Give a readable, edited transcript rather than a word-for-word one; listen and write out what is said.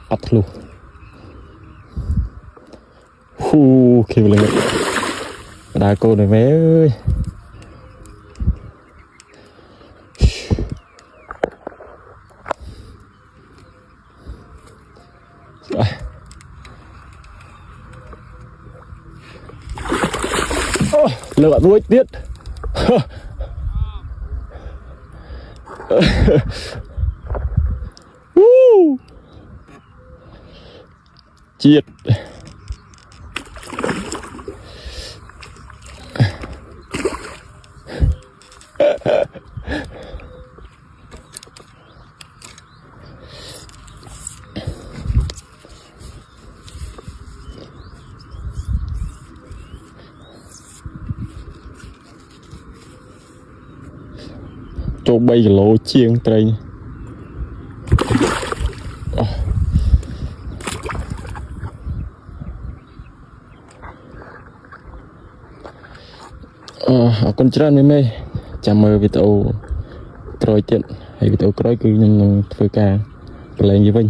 bắt luôn kêu lên đá cô này bé ơi lựa bạn nuôi tiết chiết cho 3 kg chiênត្រីអរគុណច្រើនមេចាំមើលវីដេអូក្រោយទៀតហើយវីដេអូក្រោយគឺខ្ញុំនឹងធ្វើការប្រឡែងវាវិញ